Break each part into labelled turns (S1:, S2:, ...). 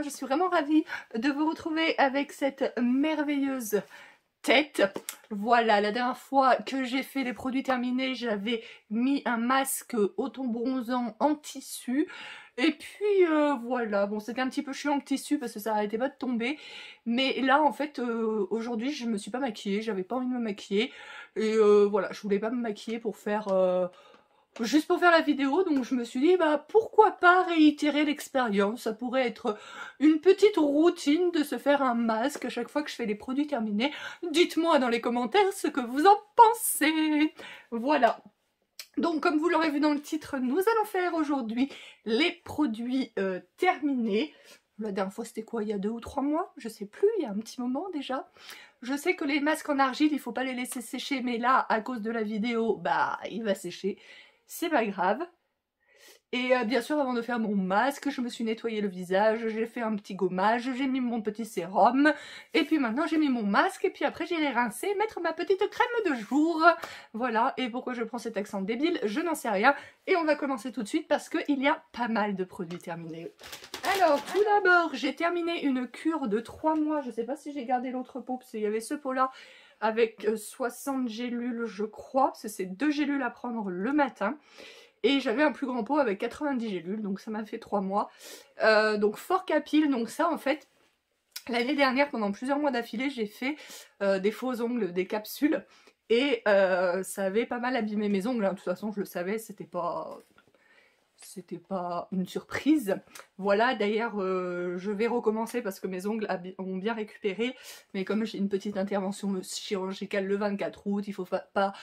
S1: Je suis vraiment ravie de vous retrouver avec cette merveilleuse tête. Voilà, la dernière fois que j'ai fait les produits terminés, j'avais mis un masque au ton bronzant en tissu. Et puis voilà, bon c'était un petit peu chiant le tissu parce que ça arrêtait pas de tomber. Mais là en fait, aujourd'hui je me suis pas maquillée, j'avais pas envie de me maquiller. Et voilà, je voulais pas me maquiller pour faire... juste pour faire la vidéo, donc je me suis dit bah pourquoi pas réitérer l'expérience. Ça pourrait être une petite routine de se faire un masque à chaque fois que je fais les produits terminés. Dites-moi dans les commentaires ce que vous en pensez. Voilà. Donc comme vous l'aurez vu dans le titre, nous allons faire aujourd'hui les produits terminés. La dernière fois c'était quoi, il y a 2 ou 3 mois? Je sais plus, il y a un petit moment déjà. Je sais que les masques en argile, il faut pas les laisser sécher, mais là, à cause de la vidéo, bah il va sécher. C'est pas grave. Et bien sûr, avant de faire mon masque, je me suis nettoyé le visage, j'ai fait un petit gommage, j'ai mis mon petit sérum, et puis maintenant j'ai mis mon masque, et puis après j'irai rincer, mettre ma petite crème de jour. Voilà, et pourquoi je prends cet accent débile, je n'en sais rien. Et on va commencer tout de suite parce qu'il y a pas mal de produits terminés. Alors, tout d'abord, j'ai terminé une cure de 3 mois, je sais pas si j'ai gardé l'autre pot, parce qu'il y avait ce pot-là, avec 60 gélules je crois, parce que c'est 2 gélules à prendre le matin. Et j'avais un plus grand pot avec 90 gélules, donc ça m'a fait 3 mois. Donc fort capile, donc ça en fait, l'année dernière pendant plusieurs mois d'affilée j'ai fait des faux ongles, des capsules. Et ça avait pas mal abîmé mes ongles, hein. De toute façon je le savais, c'était pas une surprise. Voilà, d'ailleurs je vais recommencer parce que mes ongles ont bien récupéré, mais comme j'ai une petite intervention chirurgicale le 24 août, il faut pas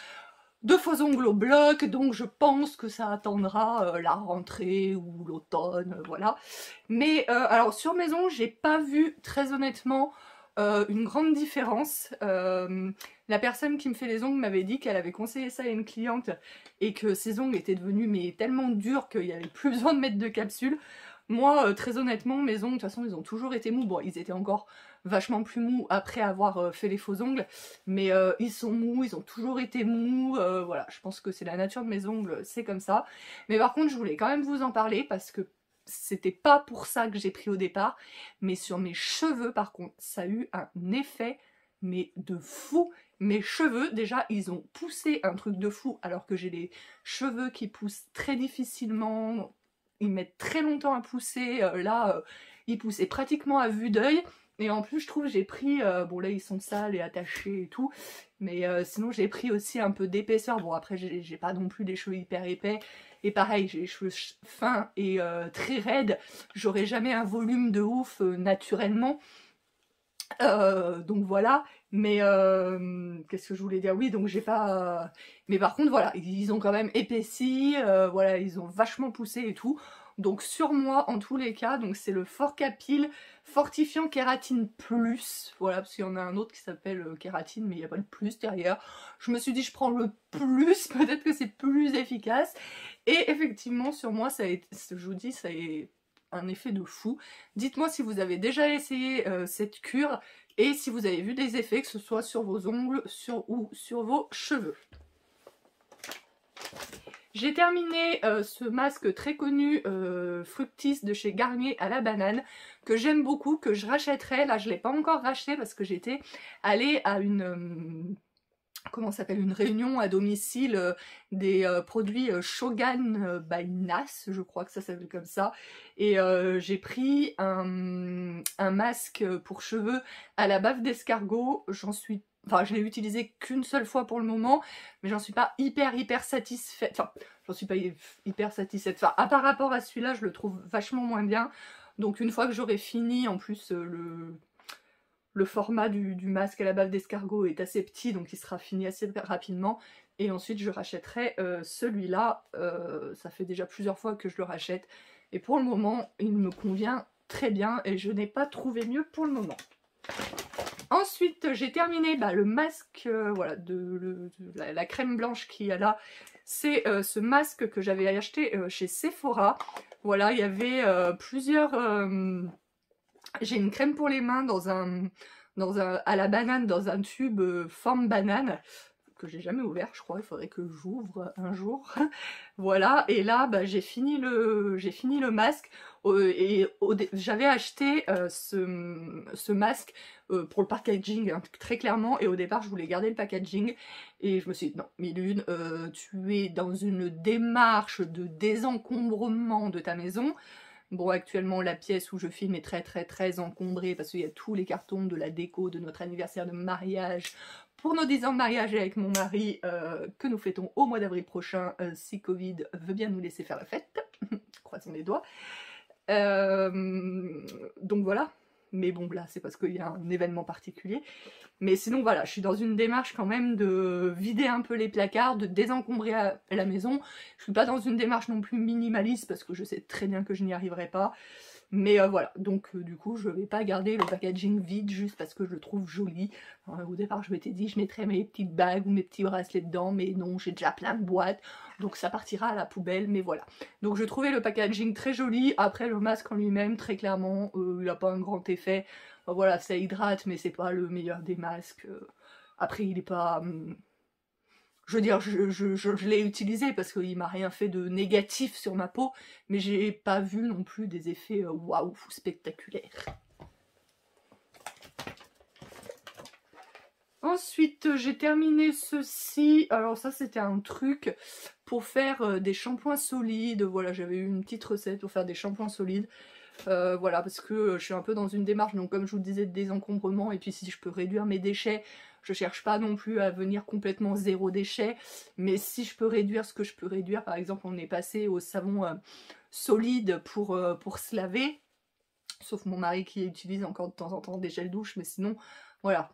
S1: de faux ongles au bloc, donc je pense que ça attendra la rentrée ou l'automne, voilà. Mais alors sur mes ongles, j'ai pas vu très honnêtement une grande différence. La personne qui me fait les ongles m'avait dit qu'elle avait conseillé ça à une cliente et que ses ongles étaient devenus mais tellement durs qu'il n'y avait plus besoin de mettre de capsule. Moi, très honnêtement, mes ongles, de toute façon, ils ont toujours été mous. Bon, ils étaient encore vachement plus mous après avoir fait les faux ongles, mais ils sont mous, ils ont toujours été mous. Voilà, je pense que c'est la nature de mes ongles, c'est comme ça. Mais par contre, je voulais quand même vous en parler parce que c'était pas pour ça que j'ai pris au départ, mais sur mes cheveux, par contre, ça a eu un effet, mais de fou. Mes cheveux, déjà, ils ont poussé un truc de fou, alors que j'ai les cheveux qui poussent très difficilement. Ils mettent très longtemps à pousser, là ils poussaient pratiquement à vue d'œil. Et en plus je trouve j'ai pris, bon là ils sont sales et attachés et tout, mais sinon j'ai pris aussi un peu d'épaisseur. Bon après j'ai pas non plus des cheveux hyper épais, et pareil j'ai les cheveux fins et très raides, j'aurai jamais un volume de ouf naturellement. Donc voilà, mais qu'est-ce que je voulais dire? Oui, donc j'ai pas... mais par contre voilà, ils ont quand même épaissi, voilà, ils ont vachement poussé et tout. Donc sur moi, en tous les cas, donc c'est le Forcapil Fortifiant Kératine Plus. Voilà, parce qu'il y en a un autre qui s'appelle Kératine, mais il n'y a pas le plus derrière. Je me suis dit, je prends le plus, peut-être que c'est plus efficace. Et effectivement, sur moi, ça a été, je vous dis, ça a un effet de fou. Dites-moi si vous avez déjà essayé cette cure et si vous avez vu des effets, que ce soit sur vos ongles ou sur vos cheveux. J'ai terminé ce masque très connu Fructis de chez Garnier à la banane, que j'aime beaucoup, que je rachèterai. Là je ne l'ai pas encore racheté parce que j'étais allée à une... comment ça s'appelle, une réunion à domicile des produits Shogun by Nas, je crois que ça s'appelle comme ça, et j'ai pris un masque pour cheveux à la bave d'escargot. Enfin, je l'ai utilisé qu'une seule fois pour le moment, mais j'en suis pas hyper satisfaite. Enfin, j'en suis pas hyper satisfaite. Enfin, par rapport à celui-là, je le trouve vachement moins bien. Donc une fois que j'aurai fini, en plus le format du masque à la bave d'escargot est assez petit, donc il sera fini assez rapidement. Et ensuite je rachèterai celui-là. Ça fait déjà plusieurs fois que je le rachète. Et pour le moment, il me convient très bien et je n'ai pas trouvé mieux pour le moment. Ensuite, j'ai terminé le masque, voilà, la crème blanche qu'il y a là. C'est ce masque que j'avais acheté chez Sephora. Voilà, il y avait plusieurs... j'ai une crème pour les mains à la banane, dans un tube forme banane, que j'ai jamais ouvert, je crois, il faudrait que j'ouvre un jour. Voilà, et là j'ai fini le masque, et j'avais acheté ce masque pour le packaging, hein, très clairement, et au départ je voulais garder le packaging, et je me suis dit non, Milune, tu es dans une démarche de désencombrement de ta maison. Bon, actuellement, la pièce où je filme est très encombrée parce qu'il y a tous les cartons de la déco de notre anniversaire de mariage pour nos 10 ans de mariage avec mon mari que nous fêtons au mois d'avril prochain si Covid veut bien nous laisser faire la fête. Croisons les doigts. Donc voilà. Mais bon, là, c'est parce qu'il y a un événement particulier. Mais sinon, voilà, je suis dans une démarche quand même de vider un peu les placards, de désencombrer la maison. Je suis pas dans une démarche non plus minimaliste, parce que je sais très bien que je n'y arriverai pas. Mais voilà, donc du coup, je vais pas garder le packaging vide juste parce que je le trouve joli. Au départ, je m'étais dit, je mettrais mes petites bagues ou mes petits bracelets dedans, mais non, j'ai déjà plein de boîtes, donc ça partira à la poubelle, mais voilà. Donc je trouvais le packaging très joli. Après, le masque en lui-même, très clairement, il n'a pas un grand effet. Voilà, ça hydrate, mais c'est pas le meilleur des masques. Après, il est pas... je veux dire, je l'ai utilisé parce qu'il m'a rien fait de négatif sur ma peau, mais j'ai pas vu non plus des effets waouh, spectaculaires. Ensuite, j'ai terminé ceci. Alors ça, c'était un truc pour faire des shampoings solides. Voilà, j'avais eu une petite recette pour faire des shampoings solides. Voilà, parce que je suis un peu dans une démarche, donc comme je vous disais, de désencombrement, et puis si je peux réduire mes déchets, je cherche pas non plus à venir complètement zéro déchet, mais si je peux réduire ce que je peux réduire, par exemple on est passé au savon solide pour se laver, sauf mon mari qui utilise encore de temps en temps des gels douche, mais sinon voilà,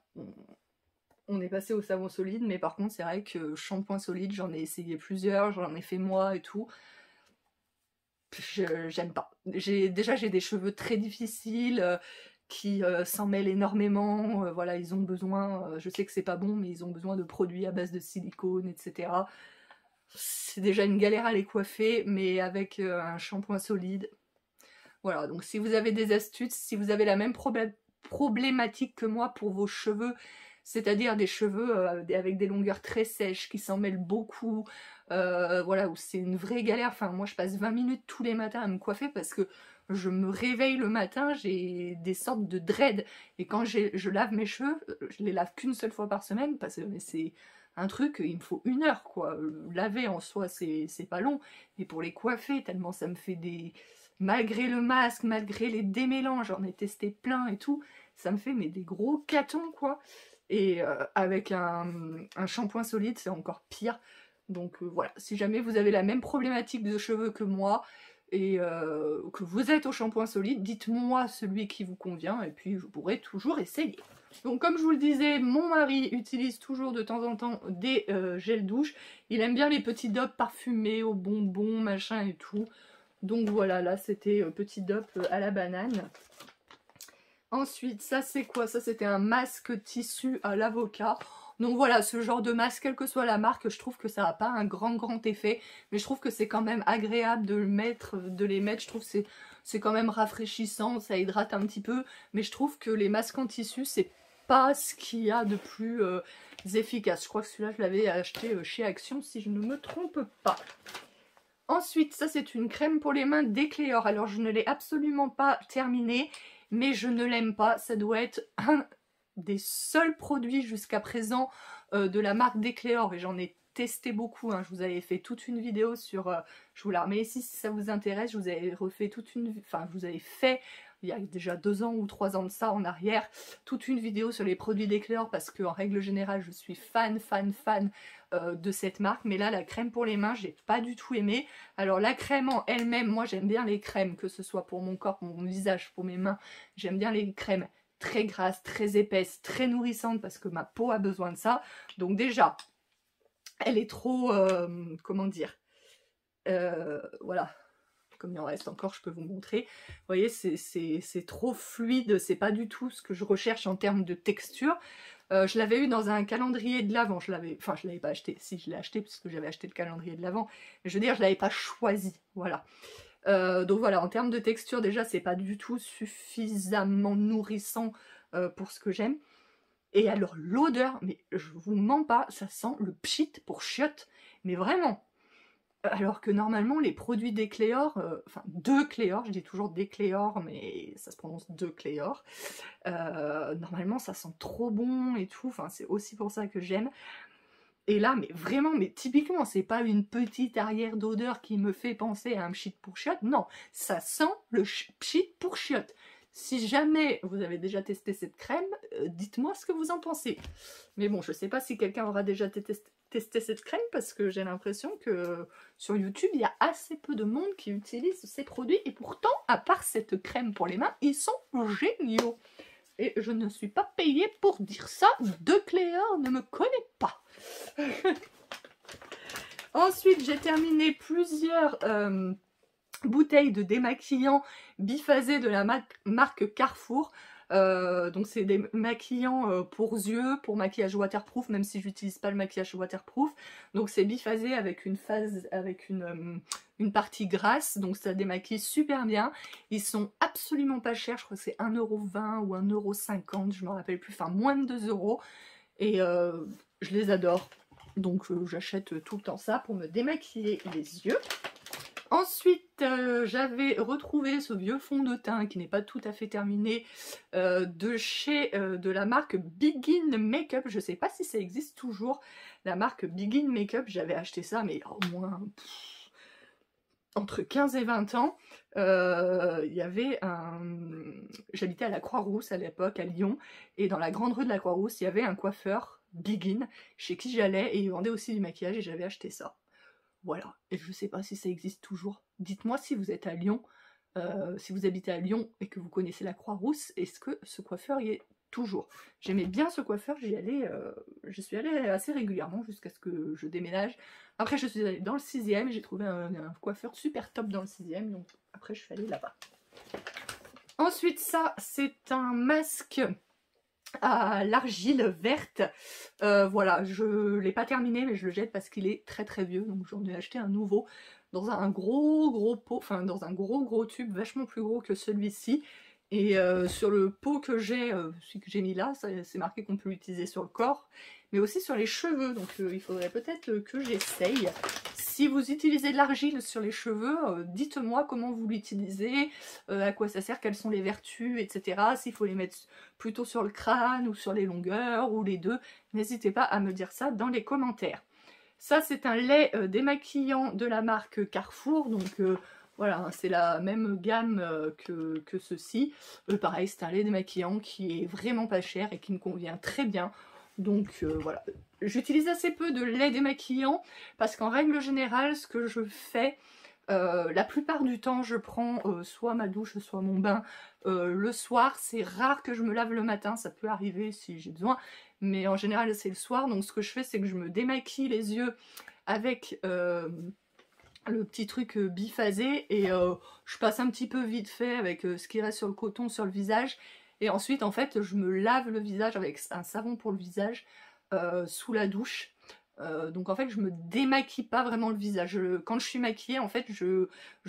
S1: on est passé au savon solide, mais par contre c'est vrai que shampoing solide, j'en ai essayé plusieurs, j'en ai fait moi et tout. J'aime pas. Déjà j'ai des cheveux très difficiles qui s'en mêlent énormément, voilà, ils ont besoin, je sais que c'est pas bon, mais ils ont besoin de produits à base de silicone, etc. C'est déjà une galère à les coiffer, mais avec un shampoing solide. Voilà, donc si vous avez des astuces, si vous avez la même problématique que moi pour vos cheveux, c'est-à-dire des cheveux avec des longueurs très sèches, qui s'en mêlent beaucoup, voilà, où c'est une vraie galère. Enfin, moi je passe 20 minutes tous les matins à me coiffer parce que je me réveille le matin, j'ai des sortes de dreads, et quand je lave mes cheveux, je les lave qu'une seule fois par semaine, parce que c'est un truc, il me faut 1 heure, quoi. Laver en soi, c'est pas long, mais pour les coiffer, tellement ça me fait des... Malgré le masque, malgré les démélanges, j'en ai testé plein et tout, ça me fait mais des gros catons, quoi. Et avec un shampoing solide, c'est encore pire. Donc voilà, si jamais vous avez la même problématique de cheveux que moi, et que vous êtes au shampoing solide, dites-moi celui qui vous convient, et puis je pourrai toujours essayer. Donc comme je vous le disais, mon mari utilise toujours de temps en temps des gels douche. Il aime bien les petits dopes parfumés aux bonbons, machin et tout. Donc voilà, là c'était petit dope à la banane. Ensuite, ça c'est quoi? Ça c'était un masque tissu à l'avocat. Donc voilà, ce genre de masque, quelle que soit la marque, je trouve que ça n'a pas un grand effet. Mais je trouve que c'est quand même agréable de les mettre. Je trouve que c'est quand même rafraîchissant, ça hydrate un petit peu. Mais je trouve que les masques en tissu, c'est pas ce qu'il y a de plus efficace. Je crois que celui-là, je l'avais acheté chez Action, si je ne me trompe pas. Ensuite, ça c'est une crème pour les mains d'Ecléor. Alors je ne l'ai absolument pas terminée, mais je ne l'aime pas. Ça doit être un des seuls produits jusqu'à présent de la marque d'Ecléor, et j'en ai testé beaucoup, hein. Je vous avais fait toute une vidéo sur, je vous la remets ici si ça vous intéresse, je vous avais refait toute une, enfin je vous avais fait il y a déjà 2 ans ou 3 ans de ça en arrière, toute une vidéo sur les produits d'Ecléor, parce qu'en règle générale je suis fan de cette marque. Mais là la crème pour les mains j'ai pas du tout aimé. Alors la crème en elle-même, moi j'aime bien les crèmes, que ce soit pour mon corps, pour mon visage, pour mes mains, j'aime bien les crèmes très grasses, très épaisses, très nourrissantes, parce que ma peau a besoin de ça. Donc déjà elle est trop, comment dire, voilà, comme il en reste encore, je peux vous montrer. Vous voyez, c'est trop fluide, c'est pas du tout ce que je recherche en termes de texture. Je l'avais eu dans un calendrier de l'Avent, je l'avais pas acheté, si je l'ai acheté parce que j'avais acheté le calendrier de l'Avent, mais je veux dire, je l'avais pas choisi, voilà. Donc voilà, en termes de texture, déjà, c'est pas du tout suffisamment nourrissant pour ce que j'aime. Et alors l'odeur, mais je vous mens pas, ça sent le pchit pour chiottes, mais vraiment. Alors que normalement les produits d'Ecléor, enfin de Cléor, je dis toujours d'Ecléor, mais ça se prononce de Cléor, normalement ça sent trop bon et tout, enfin c'est aussi pour ça que j'aime. Et là, mais vraiment, mais typiquement, c'est pas une petite arrière d'odeur qui me fait penser à un pchit pour chiottes, non, ça sent le pchit pour chiottes. Si jamais vous avez déjà testé cette crème, dites-moi ce que vous en pensez. Mais bon, je sais pas si quelqu'un aura déjà testé cette crème, parce que j'ai l'impression que sur YouTube, il y a assez peu de monde qui utilise ces produits, et pourtant, à part cette crème pour les mains, ils sont géniaux. Et je ne suis pas payée pour dire ça, de Cléor ne me connaît pas. Ensuite, j'ai terminé plusieurs bouteilles de démaquillant biphasé de la marque Carrefour. Donc c'est des maquillants pour yeux, pour maquillage waterproof, même si j'utilise pas le maquillage waterproof. Donc c'est biphasé avec une phase, avec une partie grasse, donc ça démaquille super bien. Ils sont absolument pas chers, je crois que c'est 1,20 € ou 1,50 €, je me rappelle plus, enfin moins de 2 €. Et je les adore. Donc j'achète tout le temps ça pour me démaquiller les yeux. Ensuite, j'avais retrouvé ce vieux fond de teint qui n'est pas tout à fait terminé de la marque Begin Makeup. Je sais pas si ça existe toujours, la marque Begin Makeup. J'avais acheté ça, mais au moins entre 15 et 20 ans. Il y avait un... J'habitais à la Croix-Rousse à l'époque, à Lyon, et dans la grande rue de la Croix-Rousse, il y avait un coiffeur Begin chez qui j'allais, et il vendait aussi du maquillage, et j'avais acheté ça. Voilà, et je sais pas si ça existe toujours. Dites-moi si vous êtes à Lyon, si vous habitez à Lyon et que vous connaissez la Croix-Rousse, est-ce que ce coiffeur y est toujours? J'aimais bien ce coiffeur, j'y suis allée assez régulièrement jusqu'à ce que je déménage. Après je suis allée dans le 6e et j'ai trouvé un coiffeur super top dans le 6e, donc après je suis allée là-bas. Ensuite ça, c'est un masque à l'argile verte. Voilà, je l'ai pas terminé, mais je le jette parce qu'il est très très vieux, donc j'en ai acheté un nouveau dans un gros pot, enfin dans un gros tube, vachement plus gros que celui-ci. Et sur le pot que j'ai, celui que j'ai mis là, c'est marqué qu'on peut l'utiliser sur le corps, mais aussi sur les cheveux, donc il faudrait peut-être que j'essaye. Si vous utilisez de l'argile sur les cheveux, dites-moi comment vous l'utilisez, à quoi ça sert, quelles sont les vertus, etc. S'il faut les mettre plutôt sur le crâne ou sur les longueurs ou les deux, n'hésitez pas à me dire ça dans les commentaires. Ça c'est un lait démaquillant de la marque Carrefour, donc voilà, c'est la même gamme que ceci. Pareil, c'est un lait démaquillant qui est vraiment pas cher et qui me convient très bien. Donc voilà, j'utilise assez peu de lait démaquillant parce qu'en règle générale, ce que je fais, la plupart du temps, je prends soit ma douche, soit mon bain le soir. C'est rare que je me lave le matin, ça peut arriver si j'ai besoin, mais en général c'est le soir. Donc ce que je fais, c'est que je me démaquille les yeux avec le petit truc biphasé et je passe un petit peu vite fait avec ce qui reste sur le coton sur le visage. Et ensuite, en fait, je me lave le visage avec un savon pour le visage sous la douche. Donc en fait, je me démaquille pas vraiment le visage. Quand je suis maquillée, en fait, je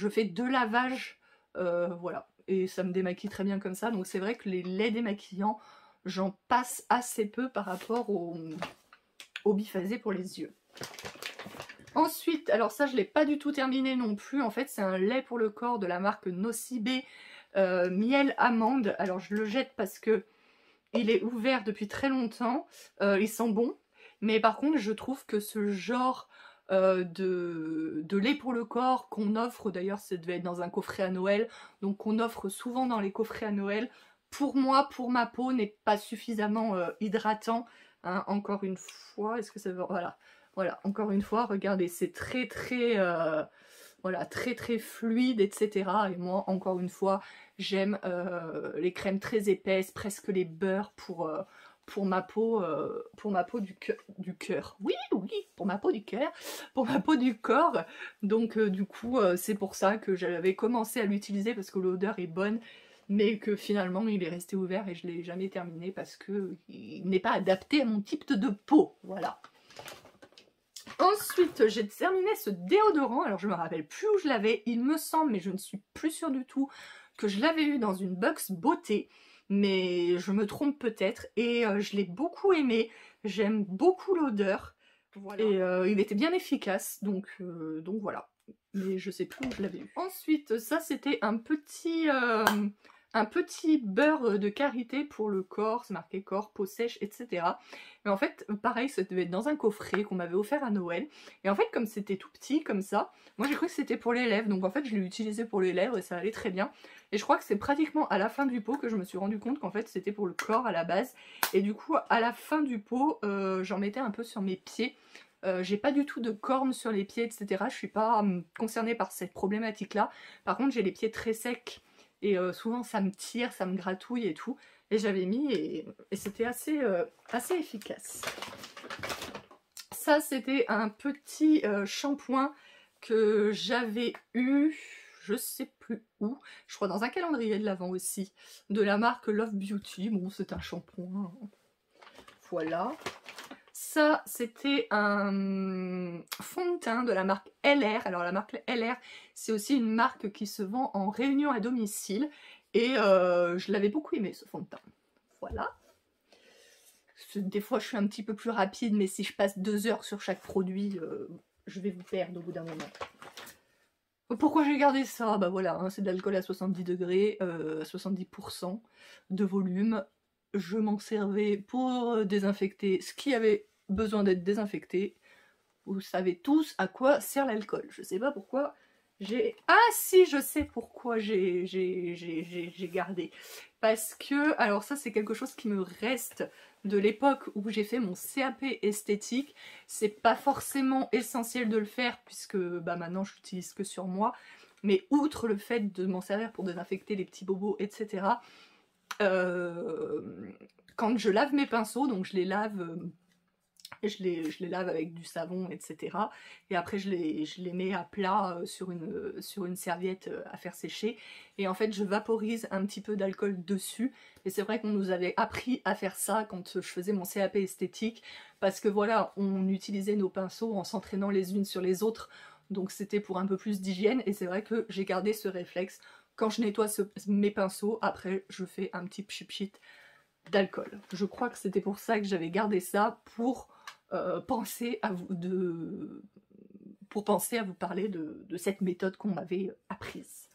S1: fais 2 lavages, voilà. Et ça me démaquille très bien comme ça. Donc c'est vrai que les laits démaquillants, j'en passe assez peu par rapport au biphasé pour les yeux. Ensuite, alors ça je l'ai pas du tout terminé non plus, en fait c'est un lait pour le corps de la marque Nocibé miel amande. Alors je le jette parce que il est ouvert depuis très longtemps, il sent bon, mais par contre je trouve que ce genre de lait pour le corps qu'on offre, d'ailleurs ça devait être dans un coffret à Noël, donc qu'on offre souvent dans les coffrets à Noël, pour moi, pour ma peau, n'est pas suffisamment hydratant, hein, encore une fois, est-ce que ça va... Voilà, encore une fois, regardez, c'est très très... voilà, très très fluide, etc. Et moi, encore une fois, j'aime les crèmes très épaisses, presque les beurres pour ma peau du cœur. Oui, oui, pour ma peau du cœur, pour ma peau du corps. Donc du coup, c'est pour ça que j'avais commencé à l'utiliser parce que l'odeur est bonne, mais que finalement il est resté ouvert et je ne l'ai jamais terminé parce que il n'est pas adapté à mon type de peau. Voilà. Ensuite, j'ai terminé ce déodorant. Alors, je me rappelle plus où je l'avais. Il me semble, mais je ne suis plus sûre du tout, que je l'avais eu dans une box beauté. Mais je me trompe peut-être. Et je l'ai beaucoup aimé. J'aime beaucoup l'odeur. Voilà. Et il était bien efficace. Donc voilà. Mais je sais plus où je l'avais eu. Ensuite, ça, c'était un petit beurre de karité pour le corps, c'est marqué corps, peau sèche, etc. Mais en fait, pareil, ça devait être dans un coffret qu'on m'avait offert à Noël. Et en fait, comme c'était tout petit, comme ça, moi j'ai cru que c'était pour les lèvres. Donc en fait, je l'ai utilisé pour les lèvres et ça allait très bien. Et je crois que c'est pratiquement à la fin du pot que je me suis rendu compte qu'en fait, c'était pour le corps à la base. Et du coup, à la fin du pot, j'en mettais un peu sur mes pieds. J'ai pas du tout de cornes sur les pieds, etc. Je suis pas concernée par cette problématique-là. Par contre, j'ai les pieds très secs. Et souvent ça me tire, ça me gratouille et tout. Et j'avais mis et c'était assez efficace. Ça c'était un petit shampoing que j'avais eu, je sais plus où, je crois dans un calendrier de l'Avent aussi, de la marque Love Beauty. Bon, c'est un shampoing. Voilà. Ça, c'était un fond de teint de la marque LR. Alors la marque LR, c'est aussi une marque qui se vend en réunion à domicile. Et je l'avais beaucoup aimé, ce fond de teint. Voilà. Des fois, je suis un petit peu plus rapide, mais si je passe 2 heures sur chaque produit, je vais vous perdre au bout d'un moment. Pourquoi j'ai gardé ça? Bah voilà, hein, c'est de l'alcool à 70 degrés, 70% de volume. Je m'en servais pour désinfecter ce qui avait besoin d'être désinfecté. Vous savez tous à quoi sert l'alcool. Je sais pas pourquoi j'ai... Ah si, je sais pourquoi j'ai gardé. Parce que, alors ça c'est quelque chose qui me reste de l'époque où j'ai fait mon CAP esthétique. C'est pas forcément essentiel de le faire puisque bah, maintenant je l'utilise que sur moi. Mais outre le fait de m'en servir pour désinfecter les petits bobos, etc. Quand je lave mes pinceaux, donc je les lave... je les lave avec du savon, etc. Et après je les mets à plat sur une serviette à faire sécher. Et en fait je vaporise un petit peu d'alcool dessus. Et c'est vrai qu'on nous avait appris à faire ça quand je faisais mon CAP esthétique. Parce que voilà, on utilisait nos pinceaux en s'entraînant les unes sur les autres. Donc c'était pour un peu plus d'hygiène. Et c'est vrai que j'ai gardé ce réflexe. Quand je nettoie mes pinceaux, après je fais un petit pchit d'alcool. Je crois que c'était pour ça que j'avais gardé ça, pour penser à vous parler de cette méthode qu'on m'avait apprise.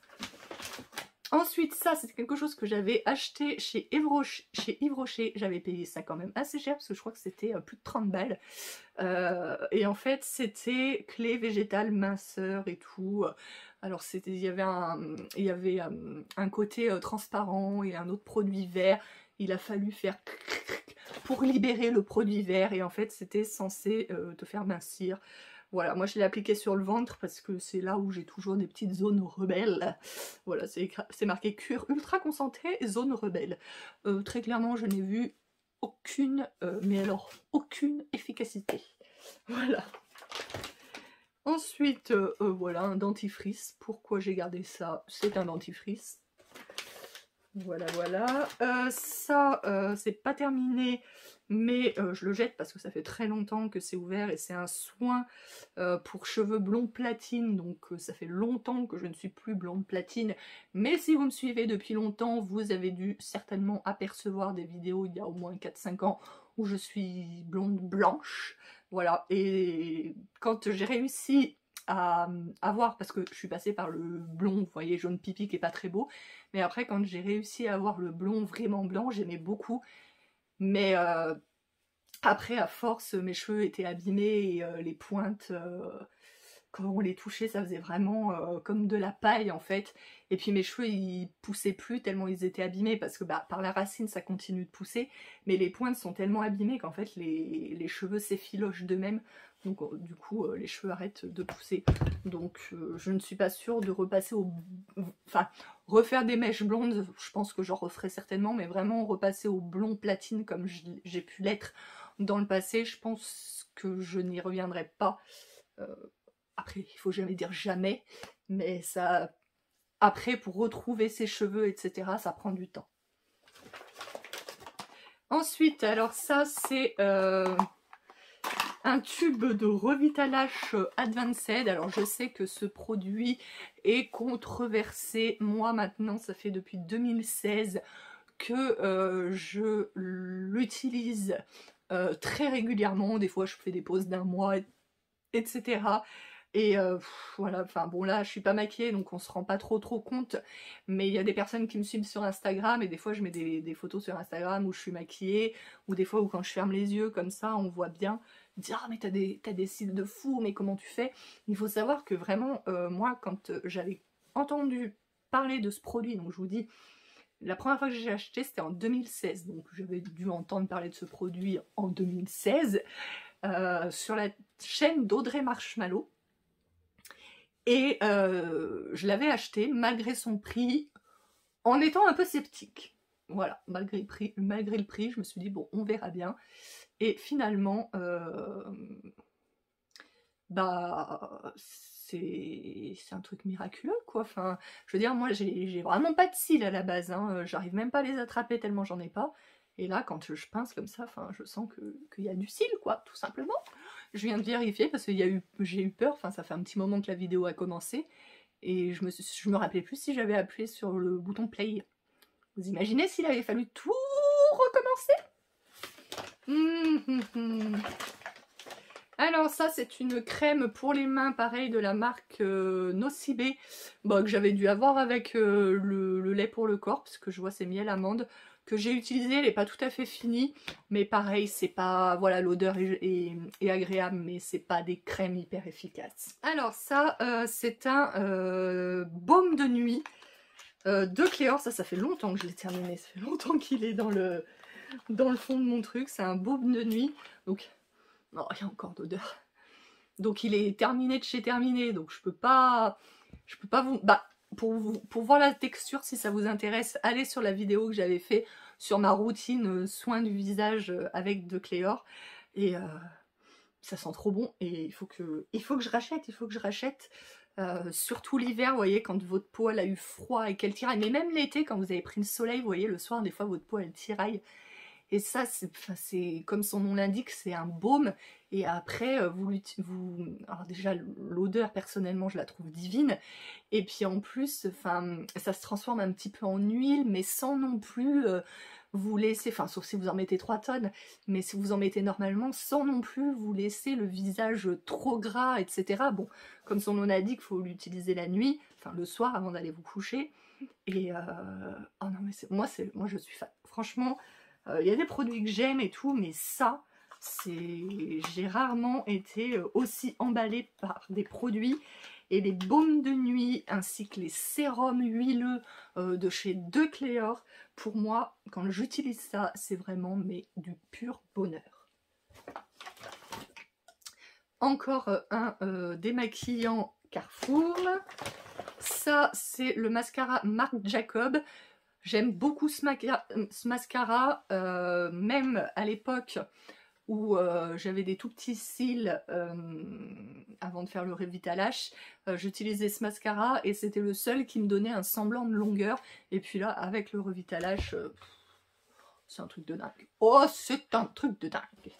S1: Ensuite, ça c'est quelque chose que j'avais acheté chez Yves Rocher. J'avais payé ça quand même assez cher parce que je crois que c'était plus de 30 balles. Et en fait c'était clé végétale minceur et tout. Alors il y avait un côté transparent et un autre produit vert. Il a fallu faire pour libérer le produit vert et en fait c'était censé te faire mincir. Voilà, moi je l'ai appliqué sur le ventre parce que c'est là où j'ai toujours des petites zones rebelles. Voilà, c'est marqué cure ultra concentré, zone rebelle. Très clairement je n'ai vu aucune, mais alors aucune efficacité. Voilà. Ensuite, voilà un dentifrice. Pourquoi j'ai gardé ça? C'est un dentifrice. Voilà, voilà. Ça, c'est pas terminé, mais je le jette parce que ça fait très longtemps que c'est ouvert et c'est un soin pour cheveux blonds platine, donc ça fait longtemps que je ne suis plus blonde platine, mais si vous me suivez depuis longtemps, vous avez dû certainement apercevoir des vidéos il y a au moins 4-5 ans où je suis blonde blanche, voilà, et quand j'ai réussi à avoir, parce que je suis passée par le blond, vous voyez, jaune pipi qui est pas très beau, mais après quand j'ai réussi à avoir le blond vraiment blanc, j'aimais beaucoup, mais après à force mes cheveux étaient abîmés et les pointes, quand on les touchait ça faisait vraiment comme de la paille en fait, et puis mes cheveux ils poussaient plus tellement ils étaient abîmés, parce que bah, par la racine ça continue de pousser, mais les pointes sont tellement abîmées qu'en fait les cheveux s'effilochent d'eux-mêmes, donc du coup les cheveux arrêtent de pousser, donc je ne suis pas sûre de repasser au... Enfin, refaire des mèches blondes, je pense que j'en referai certainement, mais vraiment repasser au blond platine comme j'ai pu l'être dans le passé, je pense que je n'y reviendrai pas. Après, il faut jamais dire jamais, mais ça, après, pour retrouver ses cheveux, etc., ça prend du temps. Ensuite, alors ça, c'est un tube de Revitalash Advanced. Alors, je sais que ce produit est controversé. Moi, maintenant, ça fait depuis 2016 que je l'utilise très régulièrement. Des fois, je fais des pauses d'un mois, etc. Et voilà, enfin bon là je suis pas maquillée donc on se rend pas trop compte, mais il y a des personnes qui me suivent sur Instagram et des fois je mets des photos sur Instagram où je suis maquillée, ou des fois où quand je ferme les yeux comme ça on voit bien, dire ah mais t'as des cils de fou, mais comment tu fais? Il faut savoir que vraiment moi quand j'avais entendu parler de ce produit, donc je vous dis la première fois que j'ai acheté c'était en 2016, donc j'avais dû entendre parler de ce produit en 2016 sur la chaîne d'Audrey Marshmallow. Et je l'avais acheté malgré son prix, en étant un peu sceptique. Voilà, malgré le prix, je me suis dit bon, on verra bien. Et finalement, bah c'est un truc miraculeux quoi. Enfin, je veux dire, moi j'ai vraiment pas de cils à la base, hein. J'arrive même pas à les attraper tellement j'en ai pas. Et là, quand je pince comme ça, enfin, je sens qu'il y a du cil, quoi, tout simplement. Je viens de vérifier parce que j'ai eu peur, enfin, ça fait un petit moment que la vidéo a commencé, et je me rappelais plus si j'avais appuyé sur le bouton play. Vous imaginez s'il avait fallu tout recommencer? Alors ça, c'est une crème pour les mains, pareil, de la marque Nocibé, bon, que j'avais dû avoir avec le lait pour le corps, parce que je vois c'est miel amande, que j'ai utilisé, elle n'est pas tout à fait finie, mais pareil, c'est pas, voilà, l'odeur est agréable, mais c'est pas des crèmes hyper efficaces. Alors ça, c'est un baume de nuit de Cléor, ça fait longtemps que je l'ai terminé, ça fait longtemps qu'il est dans le fond de mon truc, c'est un baume de nuit, donc... Oh, il y a encore d'odeur. Donc il est terminé de chez terminé, donc je peux pas vous... Bah, pour voir la texture, si ça vous intéresse, allez sur la vidéo que j'avais fait sur ma routine soin du visage avec de Cléor. Et ça sent trop bon, et il faut que je rachète, surtout l'hiver, vous voyez, quand votre peau elle a eu froid et qu'elle tiraille, mais même l'été, quand vous avez pris le soleil, vous voyez, le soir, des fois, votre peau elle tiraille. Et ça, c'est comme son nom l'indique, c'est un baume. Et après, alors déjà, l'odeur, personnellement, je la trouve divine. Et puis en plus, ça se transforme un petit peu en huile, mais sans non plus vous laisser, enfin, sauf si vous en mettez 3 tonnes, mais si vous en mettez normalement, sans non plus vous laisser le visage trop gras, etc. Bon, comme son nom l'indique, il faut l'utiliser la nuit, enfin le soir, avant d'aller vous coucher. Et oh non, mais moi je suis fan. Franchement, il y a des produits que j'aime et tout, mais ça, j'ai rarement été aussi emballée par des produits. Et les baumes de nuit ainsi que les sérums huileux de chez De Cléor, pour moi, quand j'utilise ça, c'est vraiment du pur bonheur. Encore un démaquillant Carrefour. Ça, c'est le mascara Marc Jacob. J'aime beaucoup ce mascara, même à l'époque où j'avais des tout petits cils avant de faire le Revitalash. J'utilisais ce mascara et c'était le seul qui me donnait un semblant de longueur. Et puis là, avec le Revitalash, c'est un truc de dingue. Oh, c'est un truc de dingue.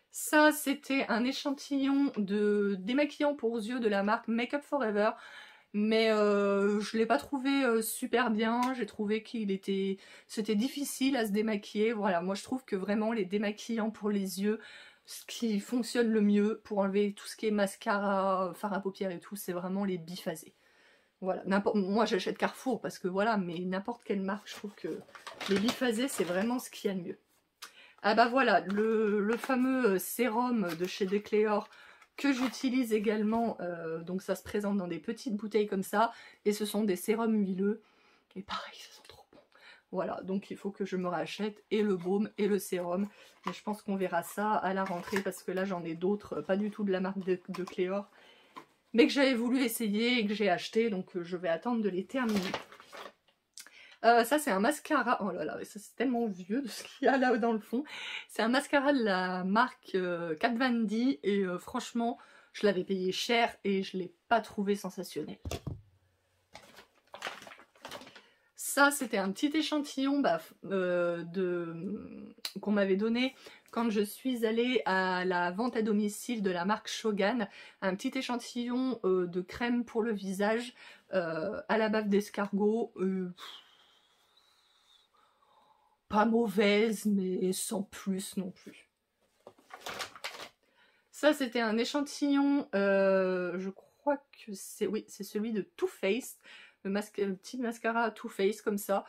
S1: Ça, c'était un échantillon de démaquillant pour yeux de la marque Make Up For Ever. Mais je ne l'ai pas trouvé super bien. J'ai trouvé c'était difficile à se démaquiller. Voilà, moi je trouve que vraiment les démaquillants pour les yeux, ce qui fonctionne le mieux pour enlever tout ce qui est mascara, fard à paupières et tout, c'est vraiment les biphasés. Voilà, moi j'achète Carrefour parce que voilà, mais n'importe quelle marque, je trouve que les biphasés c'est vraiment ce qu'il y a de mieux. Ah bah voilà, le fameux sérum de chez Decléor que j'utilise également, donc ça se présente dans des petites bouteilles comme ça, et ce sont des sérums huileux, et pareil, ça sent trop bon. Voilà, donc il faut que je me rachète et le baume et le sérum, mais je pense qu'on verra ça à la rentrée, parce que là j'en ai d'autres, pas du tout de la marque de Cléor, mais que j'avais voulu essayer et que j'ai acheté, donc je vais attendre de les terminer. Ça c'est un mascara, oh là là, ça c'est tellement vieux de ce qu'il y a là dans le fond. C'est un mascara de la marque Kat Von D et franchement je l'avais payé cher et je ne l'ai pas trouvé sensationnel. Ça c'était un petit échantillon qu'on m'avait donné quand je suis allée à la vente à domicile de la marque Shogun. Un petit échantillon de crème pour le visage à la bave d'escargot. Pas mauvaise, mais sans plus non plus. Ça, c'était un échantillon, je crois que c'est, oui, c'est celui de Too Faced, le petit mascara Too Faced comme ça.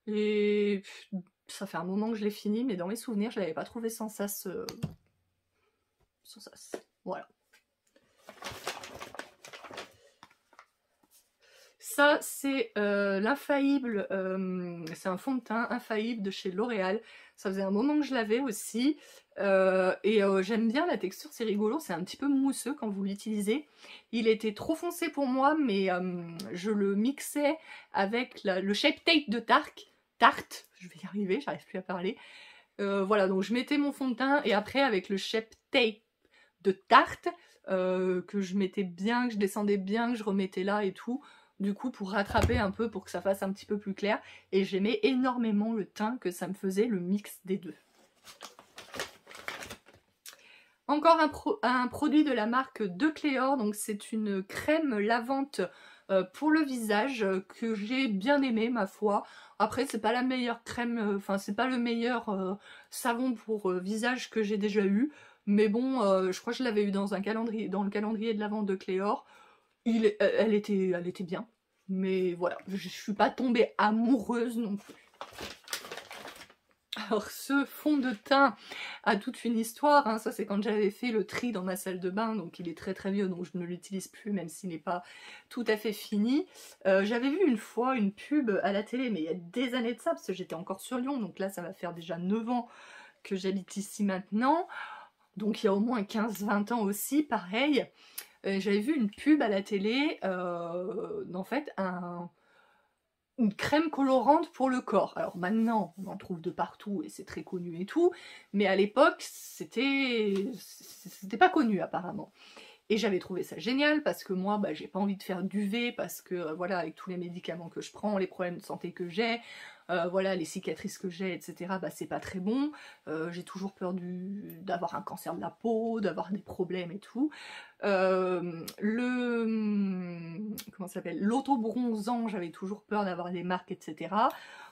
S1: Et ça fait un moment que je l'ai fini, mais dans mes souvenirs, je l'avais pas trouvé sans sas. Sans sas. Voilà. Ça, c'est l'infaillible, c'est un fond de teint infaillible de chez L'Oréal. Ça faisait un moment que je l'avais aussi. J'aime bien la texture, c'est rigolo, c'est un petit peu mousseux quand vous l'utilisez. Il était trop foncé pour moi, mais je le mixais avec le Shape Tape de Tarte. Je vais y arriver, j'arrive plus à parler. Voilà, donc je mettais mon fond de teint et après avec le Shape Tape de Tarte, que je mettais bien, que je descendais bien, que je remettais là et tout. Du coup, pour rattraper un peu, pour que ça fasse un petit peu plus clair. Et j'aimais énormément le teint que ça me faisait, le mix des deux. Encore un produit de la marque de Cléor, donc c'est une crème lavante pour le visage que j'ai bien aimé ma foi. Après c'est pas la meilleure crème, enfin c'est pas le meilleur savon pour visage que j'ai déjà eu, mais bon je crois que je l'avais eu dans un calendrier, dans le calendrier de l'avant de Cléor. Elle était bien, mais voilà, je suis pas tombée amoureuse non plus. Alors ce fond de teint a toute une histoire, hein. Ça c'est quand j'avais fait le tri dans ma salle de bain, donc il est très très vieux, donc je ne l'utilise plus même s'il n'est pas tout à fait fini. J'avais vu une fois une pub à la télé, mais il y a des années de ça, parce que j'étais encore sur Lyon, donc là ça va faire déjà 9 ans que j'habite ici maintenant, donc il y a au moins 15-20 ans aussi, pareil. J'avais vu une pub à la télé, en fait une crème colorante pour le corps. Alors maintenant, on en trouve de partout et c'est très connu et tout, mais à l'époque, c'était pas connu apparemment. Et j'avais trouvé ça génial parce que moi, j'ai pas envie de faire d'UV parce que voilà, avec tous les médicaments que je prends, les problèmes de santé que j'ai, voilà, les cicatrices que j'ai, etc., c'est pas très bon. J'ai toujours peur d'avoir un cancer de la peau, d'avoir des problèmes et tout. Comment ça s'appelle, l'auto-bronzant, j'avais toujours peur d'avoir des marques, etc.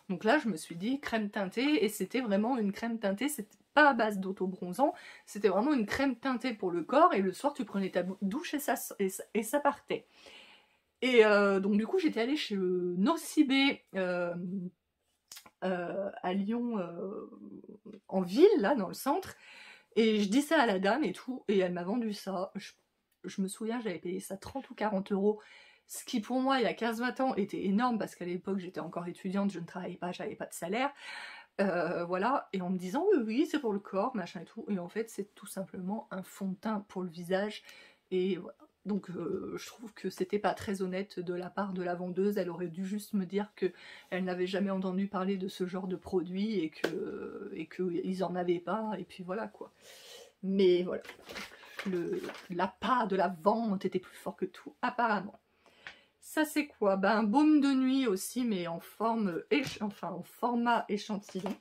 S1: Donc là, je me suis dit crème teintée, et c'était vraiment une crème teintée, c'était pas à base d'auto-bronzant, c'était vraiment une crème teintée pour le corps, et le soir, tu prenais ta douche et ça partait. Et donc du coup, j'étais allée chez Nocibé à Lyon, en ville, là, dans le centre, et je dis ça à la dame et tout, et elle m'a vendu ça. Je me souviens, j'avais payé ça 30 ou 40 €, ce qui pour moi, il y a 15-20 ans, était énorme, parce qu'à l'époque, j'étais encore étudiante, je ne travaillais pas, j'avais pas de salaire. Voilà, et en me disant, oui, c'est pour le corps, machin et tout, et en fait, c'est tout simplement un fond de teint pour le visage, et voilà. Donc je trouve que c'était pas très honnête de la part de la vendeuse, elle aurait dû juste me dire qu'elle n'avait jamais entendu parler de ce genre de produit et qu'ils en avaient pas, et puis voilà quoi. Mais voilà, l'appât de la vente était plus fort que tout, apparemment. Ça c'est quoi? Ben, un baume de nuit aussi, mais en forme, enfin en format échantillon.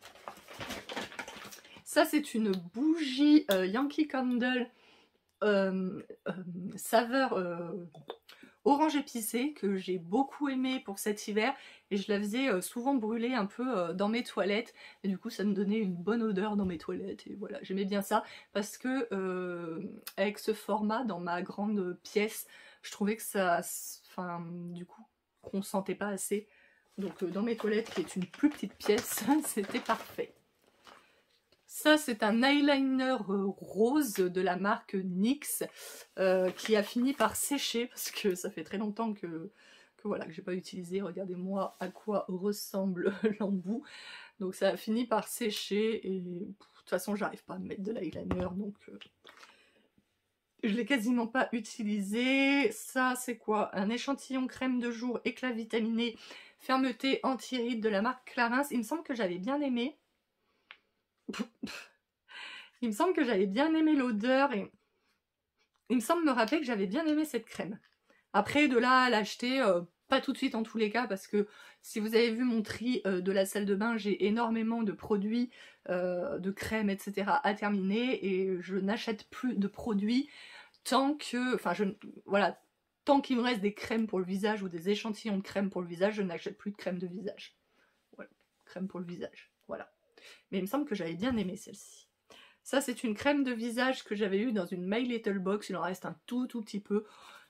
S1: Ça c'est une bougie Yankee Candle saveur orange épicé que j'ai beaucoup aimé pour cet hiver, et je la faisais souvent brûler un peu dans mes toilettes, et du coup ça me donnait une bonne odeur dans mes toilettes, et voilà, j'aimais bien ça parce que avec ce format dans ma grande pièce, je trouvais que ça, enfin du coup qu'on sentait pas assez, donc dans mes toilettes qui est une plus petite pièce c'était parfait. Ça, c'est un eyeliner rose de la marque NYX qui a fini par sécher parce que ça fait très longtemps que voilà, que j'ai pas utilisé. Regardez-moi à quoi ressemble l'embout. Donc ça a fini par sécher et de toute façon, j'arrive pas à mettre de l'eyeliner, donc je l'ai quasiment pas utilisé. Ça, c'est quoi? Un échantillon crème de jour éclat vitaminé fermeté anti-rides de la marque Clarins. Il me semble que j'avais bien aimé. Il me semble que j'avais bien aimé l'odeur et il me semble me rappeler que j'avais bien aimé cette crème. Après, de là à l'acheter, pas tout de suite en tous les cas, parce que si vous avez vu mon tri de la salle de bain, j'ai énormément de produits, de crème, etc. à terminer, et je n'achète plus de produits tant que, enfin, voilà, tant qu'il me reste des crèmes pour le visage ou des échantillons de crème pour le visage, je n'achète plus de crème de visage. Voilà, crème pour le visage, voilà. Mais il me semble que j'avais bien aimé celle-ci. Ça, c'est une crème de visage que j'avais eue dans une My Little Box. Il en reste un tout petit peu.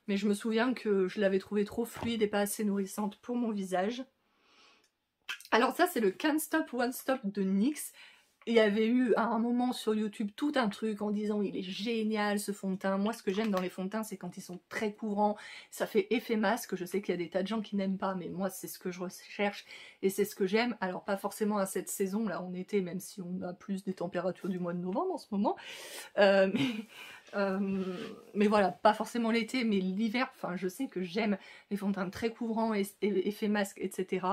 S1: Mais je me souviens que je l'avais trouvée trop fluide et pas assez nourrissante pour mon visage. Alors ça, c'est le Can't Stop One Stop de NYX. Il y avait eu à un moment sur YouTube tout un truc en disant il est génial ce fond de teint. Moi ce que j'aime dans les fonds de teint c'est quand ils sont très couvrants, ça fait effet masque. Je sais qu'il y a des tas de gens qui n'aiment pas, mais moi c'est ce que je recherche et c'est ce que j'aime. Alors pas forcément à cette saison là en été, même si on a plus des températures du mois de novembre en ce moment, mais voilà, pas forcément l'été mais l'hiver. Enfin je sais que j'aime les fonds de teint très couvrants, effet masque, etc.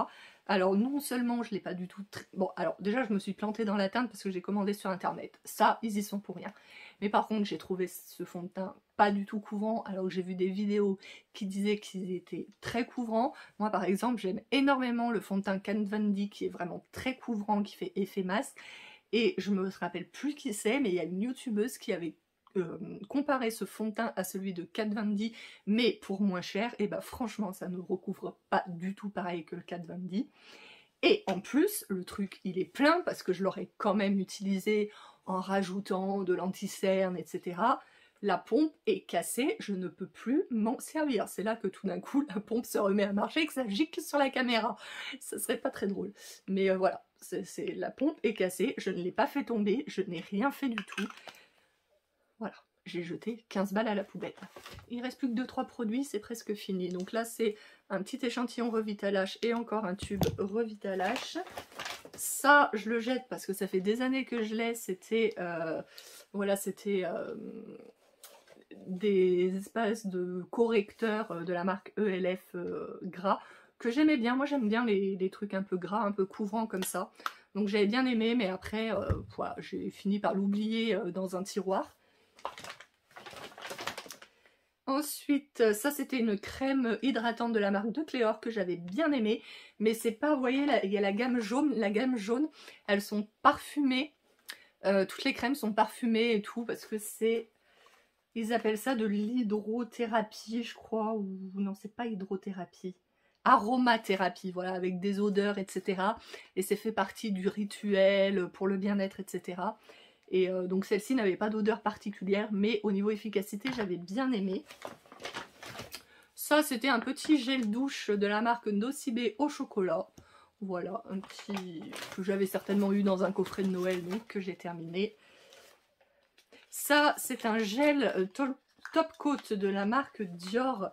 S1: Alors non seulement je l'ai pas du tout... Bon, alors déjà je me suis plantée dans la teinte parce que j'ai commandé sur internet. Ça, ils y sont pour rien. Mais par contre, j'ai trouvé ce fond de teint pas du tout couvrant, alors que j'ai vu des vidéos qui disaient qu'ils étaient très couvrants. Moi par exemple, j'aime énormément le fond de teint Kat Von D qui est vraiment très couvrant, qui fait effet masque. Et je me rappelle plus qui c'est, mais il y a une youtubeuse qui avait comparer ce fond de teint à celui de Kat Von D mais pour moins cher, et bah franchement ça ne recouvre pas du tout pareil que le Kat Von D. Et en plus le truc il est plein parce que je l'aurais quand même utilisé en rajoutant de l'anti-cerne, etc. La pompe est cassée, je ne peux plus m'en servir. C'est là que tout d'un coup la pompe se remet à marcher et que ça gicle sur la caméra. Ça serait pas très drôle. Mais voilà, la pompe est cassée, je ne l'ai pas fait tomber, je n'ai rien fait du tout. Voilà, j'ai jeté 15 balles à la poubelle. Il reste plus que 2-3 produits, c'est presque fini. Donc là, c'est un petit échantillon Revitalash et encore un tube Revitalash. Ça, je le jette parce que ça fait des années que je l'ai. C'était voilà, c'était des espèces de correcteurs de la marque ELF gras que j'aimais bien. Moi, j'aime bien les trucs un peu gras, un peu couvrants comme ça. Donc j'avais bien aimé, mais après, voilà, j'ai fini par l'oublier dans un tiroir. Ensuite, ça c'était une crème hydratante de la marque de Cléor que j'avais bien aimée, mais c'est pas, vous voyez, il y a la gamme jaune, elles sont parfumées, toutes les crèmes sont parfumées et tout, parce que c'est, ils appellent ça de l'hydrothérapie, je crois, ou non, c'est pas hydrothérapie, aromathérapie, voilà, avec des odeurs, etc. Et c'est fait partie du rituel pour le bien-être, etc. Et donc celle-ci n'avait pas d'odeur particulière, mais au niveau efficacité, j'avais bien aimé. Ça, c'était un petit gel douche de la marque Nocibé au chocolat. Voilà, un petit que j'avais certainement eu dans un coffret de Noël, donc que j'ai terminé. Ça, c'est un gel top coat de la marque Dior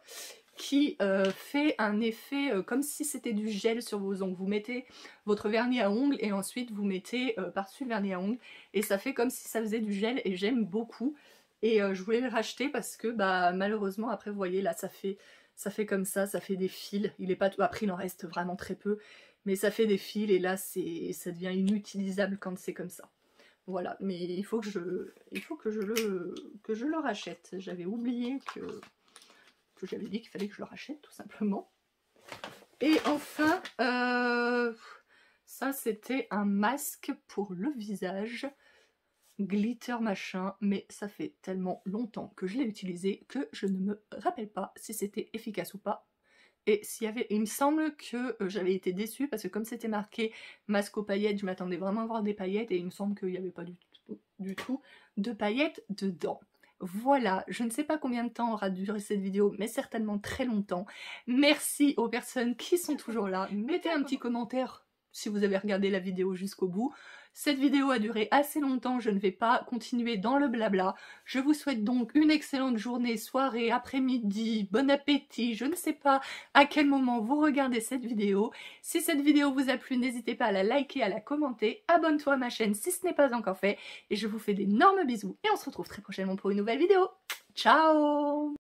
S1: qui fait un effet comme si c'était du gel sur vos ongles. Vous mettez votre vernis à ongles et ensuite vous mettez par-dessus le vernis à ongles et ça fait comme si ça faisait du gel et j'aime beaucoup. Et je voulais le racheter parce que bah malheureusement après vous voyez là ça fait comme ça fait des fils. Il est pas tout, après il en reste vraiment très peu, mais ça fait des fils et là ça devient inutilisable quand c'est comme ça. Voilà, mais il faut que je le rachète. J'avais oublié que j'avais dit qu'il fallait que je le rachète tout simplement. Et enfin, ça c'était un masque pour le visage, glitter machin, mais ça fait tellement longtemps que je l'ai utilisé que je ne me rappelle pas si c'était efficace ou pas. Et s'il y avait, il me semble que j'avais été déçue parce que comme c'était marqué masque aux paillettes, je m'attendais vraiment à voir des paillettes et il me semble qu'il n'y avait pas du tout de paillettes dedans. Voilà, je ne sais pas combien de temps aura duré cette vidéo, mais certainement très longtemps. Merci aux personnes qui sont toujours là. Mettez un petit commentaire si vous avez regardé la vidéo jusqu'au bout. Cette vidéo a duré assez longtemps, je ne vais pas continuer dans le blabla. Je vous souhaite donc une excellente journée, soirée, après-midi, bon appétit, je ne sais pas à quel moment vous regardez cette vidéo. Si cette vidéo vous a plu, n'hésitez pas à la liker, à la commenter, abonne-toi à ma chaîne si ce n'est pas encore fait, et je vous fais d'énormes bisous, et on se retrouve très prochainement pour une nouvelle vidéo. Ciao!